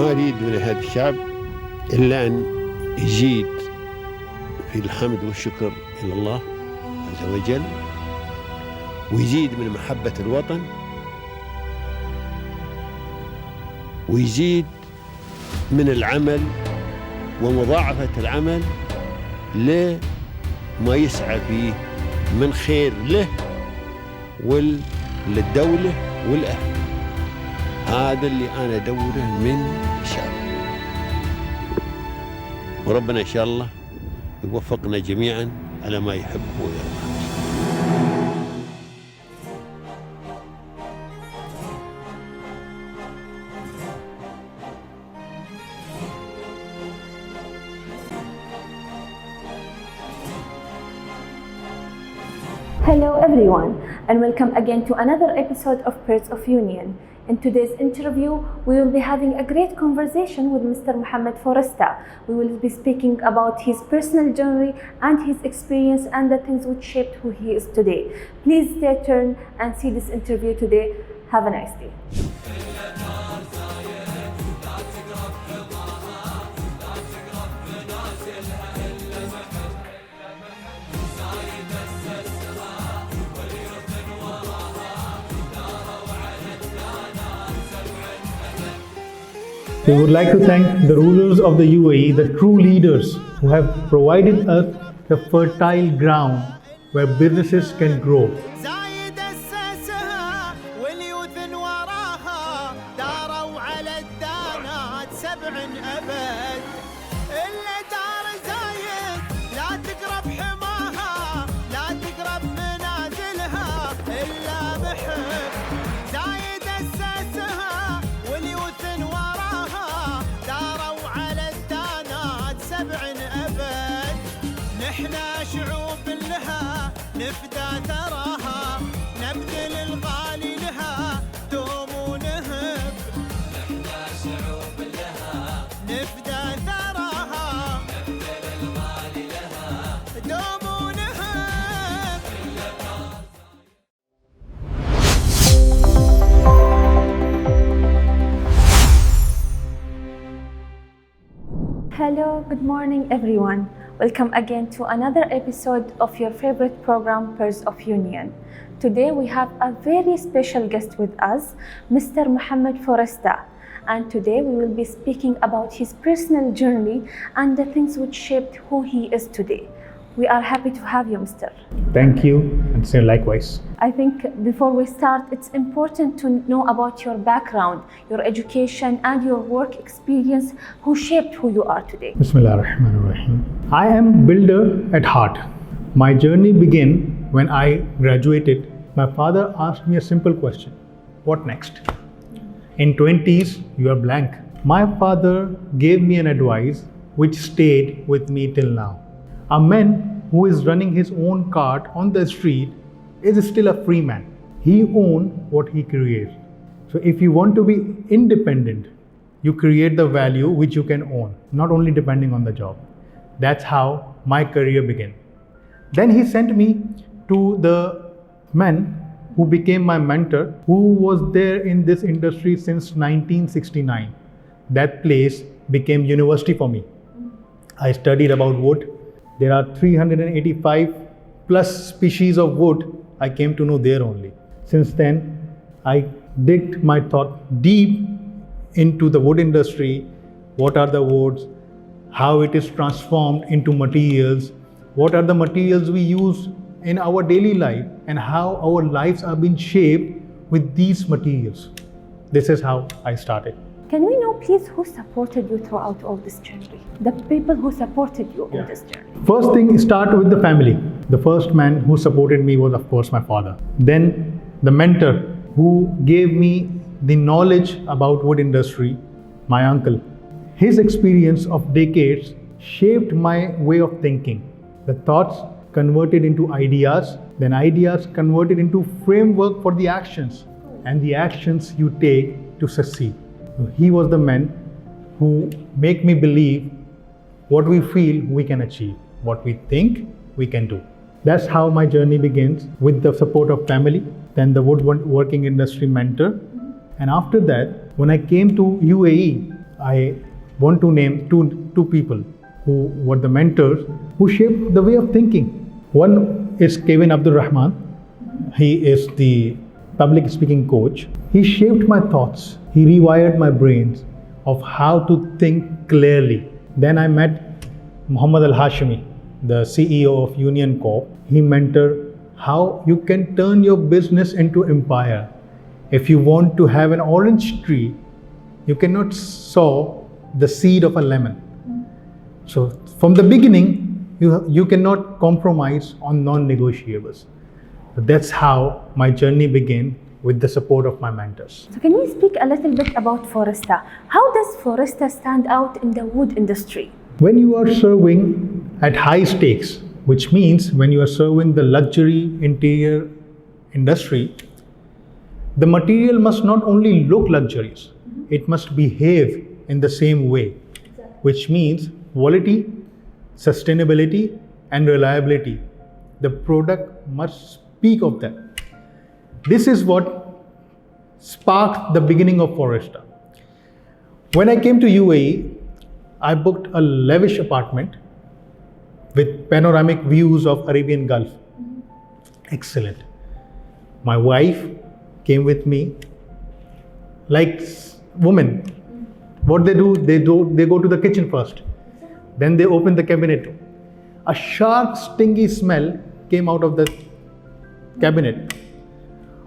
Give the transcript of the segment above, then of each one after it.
ما أريد من هذا الشعب إلا أن يزيد في الحمد والشكر إلى الله عز وجل، ويزيد من محبة الوطن، ويزيد من العمل ومضاعفة العمل لما يسعى فيه من خير له وللدولة والأهل. هذا اللي أنا أدوره من الشعب، وربنا إن شاء الله يوفقنا جميعا على ما يحب ويرضى. Hello everyone, and welcome again to another episode of Birds of Union. In today's interview, we will be having a great conversation with Mr. Mohamed Foresta. We will be speaking about his personal journey and his experience and the things which shaped who he is today. Please stay tuned and see this interview today. Have a nice day. We would like to thank the rulers of the UAE, the true leaders who have provided us the fertile ground where businesses can grow. نحنا شعوب لها نفدى ثراها، نبذل الغالي لها دوم ونهب. نحنا شعوب لها نفدى ثراها، نبذل الغالي لها دوم ونهب. Hello, good morning everyone. Welcome again to another episode of your favorite program, Birds of Union. Today we have a very special guest with us, Mr. Mohamed Foresta. And today we will be speaking about his personal journey and the things which shaped who he is today. We are happy to have you, Mr. Thank you, and say likewise. I think before we start, it's important to know about your background, your education, and your work experience, who shaped who you are today. Bismillah ar-Rahman ar-Rahim. I am builder at heart. My journey began when I graduated. My father asked me a simple question: what next? In 20s, you are blank. My father gave me an advice which stayed with me till now. A man who is running his own cart on the street is still a free man. He owns what he creates. So if you want to be independent, you create the value which you can own, not only depending on the job. That's how my career began. Then he sent me to the man who became my mentor, who was there in this industry since 1969. That place became university for me. I studied about wood. There are 385 plus species of wood I came to know there only. Since then, I digged my thought deep into the wood industry. What are the woods? How it is transformed into materials? What are the materials we use in our daily life? And how our lives are being shaped with these materials? This is how I started. Can we know, please, who supported you throughout all this journey? The people who supported you in this journey. First thing, start with the family. The first man who supported me was, of course, my father. Then the mentor who gave me the knowledge about wood industry, my uncle. His experience of decades shaped my way of thinking. The thoughts converted into ideas, then ideas converted into framework for the actions, and the actions you take to succeed. He was the man who make me believe what we feel we can achieve, what we think we can do. That's how my journey begins, with the support of family, then the woodworking industry mentor. And after that, when I came to UAE, I want to name two people who were the mentors who shaped the way of thinking. One is Kevin Abdul Rahman. He is the public speaking coach. He shaped my thoughts. He rewired my brains of how to think clearly. Then I met Mohamed Al-Hashimi, the CEO of Union Corp. He mentored how you can turn your business into empire. If you want to have an orange tree, you cannot sow the seed of a lemon. So from the beginning, you cannot compromise on non-negotiables. That's how my journey began, with the support of my mentors. So can you speak a little bit about Foresta? How does Foresta stand out in the wood industry? When you are serving at high stakes, which means when you are serving the luxury interior industry, the material must not only look luxurious, it must behave in the same way, which means quality, sustainability, and reliability. The product must speak of that. This is what sparked the beginning of Foresta. When I came to UAE, I booked a lavish apartment with panoramic views of Arabian Gulf. Excellent. My wife came with me. Like women, what they do, they go to the kitchen first. Then they open the cabinet. A sharp, stingy smell came out of the cabinet.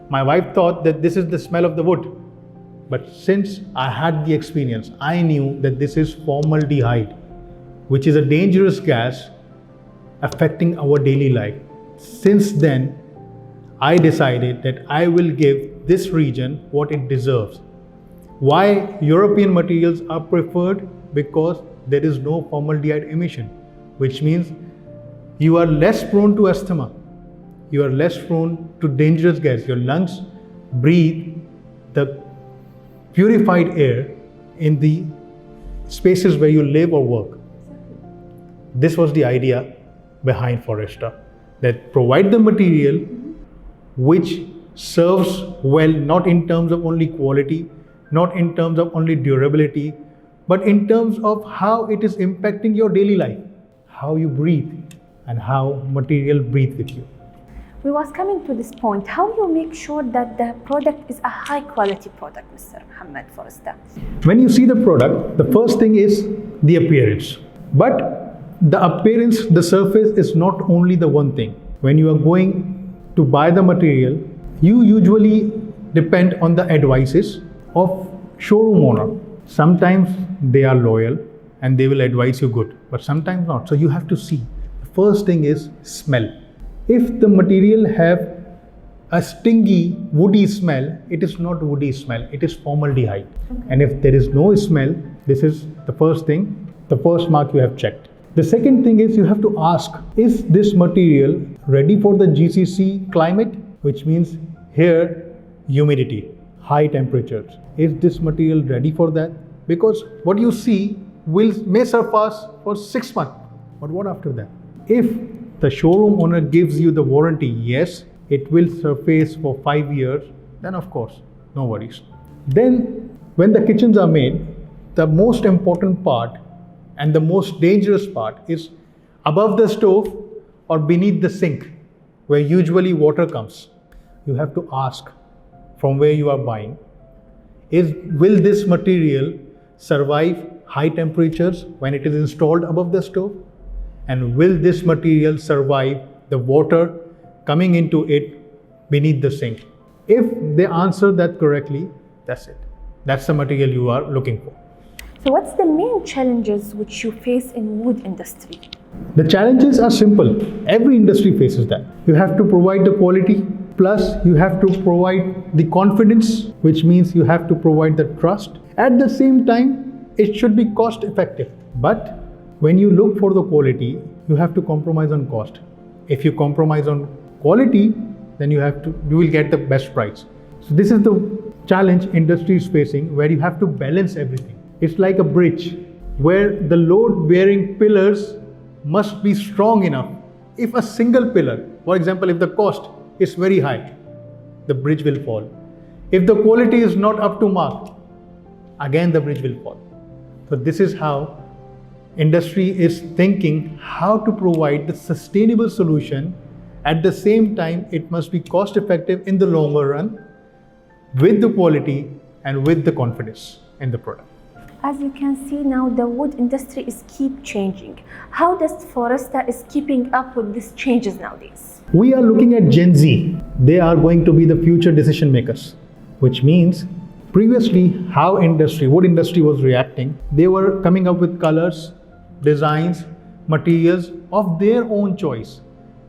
My wife thought that this is the smell of the wood. But since I had the experience, I knew that this is formaldehyde, which is a dangerous gas affecting our daily life. Since then, I decided that I will give this region what it deserves. Why European materials are preferred? Because there is no formaldehyde emission, which means you are less prone to asthma. You are less prone to dangerous gas. Your lungs breathe the purified air in the spaces where you live or work. This was the idea behind Foresta, that provide the material which serves well, not in terms of only quality, not in terms of only durability, but in terms of how it is impacting your daily life, how you breathe and how material breathe with you. We was coming to this point, how you make sure that the product is a high quality product, Mr. Mohamed Foresta? When you see the product, the first thing is the appearance. But the appearance, the surface is not only the one thing. When you are going to buy the material, you usually depend on the advices of showroom owner. Sometimes they are loyal and they will advise you good, but sometimes not. So you have to see. The first thing is smell. If the material have a stingy, woody smell, it is not woody smell, it is formaldehyde. And if there is no smell, this is the first thing, the first mark you have checked. The second thing is you have to ask, is this material ready for the GCC climate? Which means here, humidity, high temperatures. Is this material ready for that? Because what you see may surface for 6 months. But what after that? If the showroom owner gives you the warranty, yes, it will surface for 5 years, then of course, no worries. Then when the kitchens are made, the most important part and the most dangerous part is above the stove or beneath the sink, where usually water comes. You have to ask from where you are buying, will this material survive high temperatures when it is installed above the stove? And will this material survive the water coming into it beneath the sink? If they answer that correctly, that's it. That's the material you are looking for. So what's the main challenges which you face in wood industry? The challenges are simple. Every industry faces that. You have to provide the quality, plus you have to provide the confidence, which means you have to provide the trust. At the same time, it should be cost effective. But when you look for the quality, you have to compromise on cost. If you compromise on quality, then you will get the best price. So this is the challenge industry is facing, where you have to balance everything. It's like a bridge where the load-bearing pillars must be strong enough. If a single pillar, for example, if the cost is very high, the bridge will fall. If the quality is not up to mark, again the bridge will fall. So this is how industry is thinking how to provide the sustainable solution. At the same time, it must be cost effective in the longer run, with the quality and with the confidence in the product. As you can see now, the wood industry is keep changing. How does Foresta is keeping up with these changes nowadays? We are looking at Gen Z. They are going to be the future decision makers, which means previously how wood industry was reacting. They were coming up with colors, designs, materials of their own choice.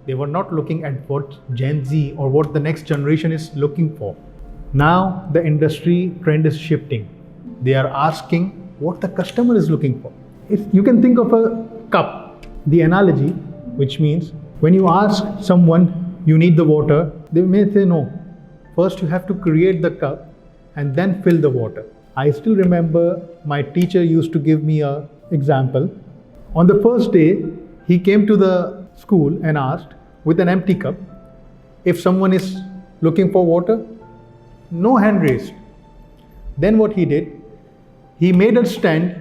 They were not looking at what Gen Z or what the next generation is looking for. Now the industry trend is shifting. They are asking what the customer is looking for. You can think of a cup, the analogy, which means when you ask someone you need the water, they may say no. First you have to create the cup and then fill the water. I still remember my teacher used to give me an example. On the first day, he came to the school and asked with an empty cup, if someone is looking for water, no hand raised. Then what he did, he made us stand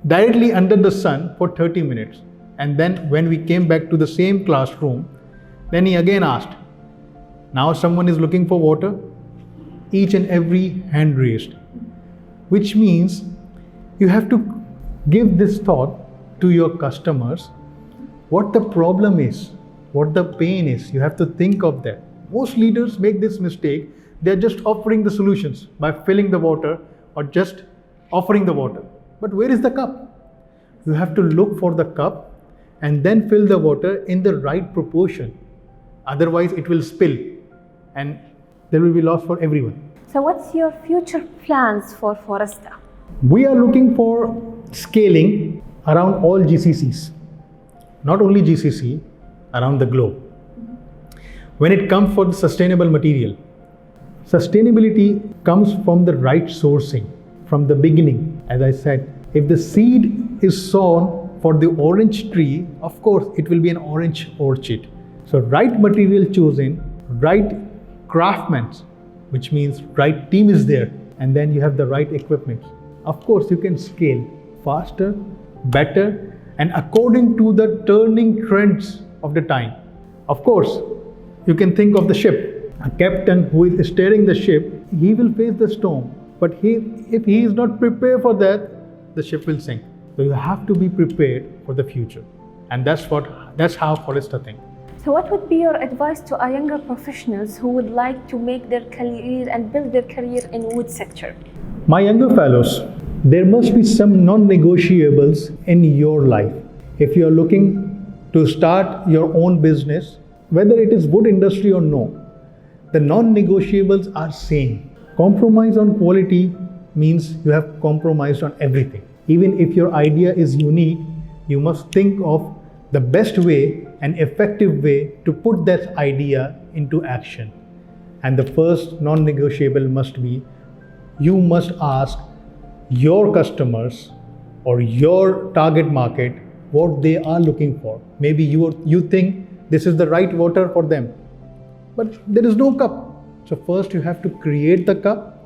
directly under the sun for 30 minutes. And then when we came back to the same classroom, then he again asked, now someone is looking for water, each and every hand raised. Which means you have to give this thought to your customers, what the problem is, what the pain is. You have to think of that. Most leaders make this mistake. They're just offering the solutions by filling the water or just offering the water. But where is the cup? You have to look for the cup and then fill the water in the right proportion. Otherwise it will spill and there will be loss for everyone. So what's your future plans for Foresta? We are looking for scaling around all GCCs. Not only GCC, around the globe. When it comes for the sustainable material, sustainability comes from the right sourcing, from the beginning. As I said, if the seed is sown for the orange tree, of course it will be an orange orchard. So right material chosen, right craftsmen, which means right team is there, and then you have the right equipment. Of course you can scale faster, better, and according to the turning trends of the time. Of course, you can think of the ship. A captain who is steering the ship, he will face the storm. But if he is not prepared for that, the ship will sink. So you have to be prepared for the future. And that's how Foresta thinks. So what would be your advice to our younger professionals who would like to make their career and build their career in wood sector? My younger fellows, there must be some non-negotiables in your life. If you are looking to start your own business, whether it is wood industry or no, the non-negotiables are same. Compromise on quality means you have compromised on everything. Even if your idea is unique, you must think of the best way and effective way to put that idea into action. And the first non-negotiable must be, you must ask your customers or your target market what they are looking for. Maybe you think this is the right water for them, but there is no cup. So first you have to create the cup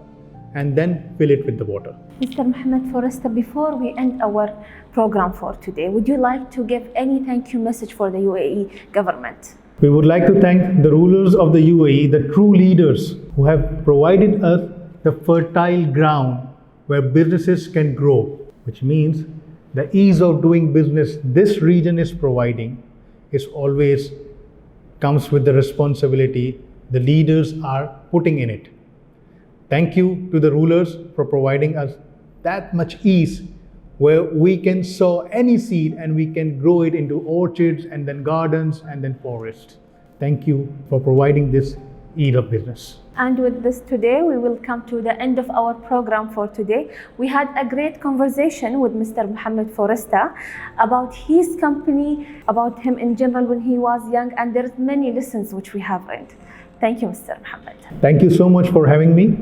and then fill it with the water. Mr. Mohamed Foresta, before we end our program for today, would you like to give any thank you message for the UAE government? We would like to thank the rulers of the UAE, the true leaders who have provided us the fertile ground where businesses can grow, which means the ease of doing business this region is providing is always comes with the responsibility the leaders are putting in it. Thank you to the rulers for providing us that much ease where we can sow any seed and we can grow it into orchards and then gardens and then forests. Thank you for providing this ease of business. And with this today, we will come to the end of our program for today. We had a great conversation with Mr. Mohamed Foresta about his company, about him in general when he was young, and there's many lessons which we have learned. Thank you, Mr. Mohamed. Thank you so much for having me.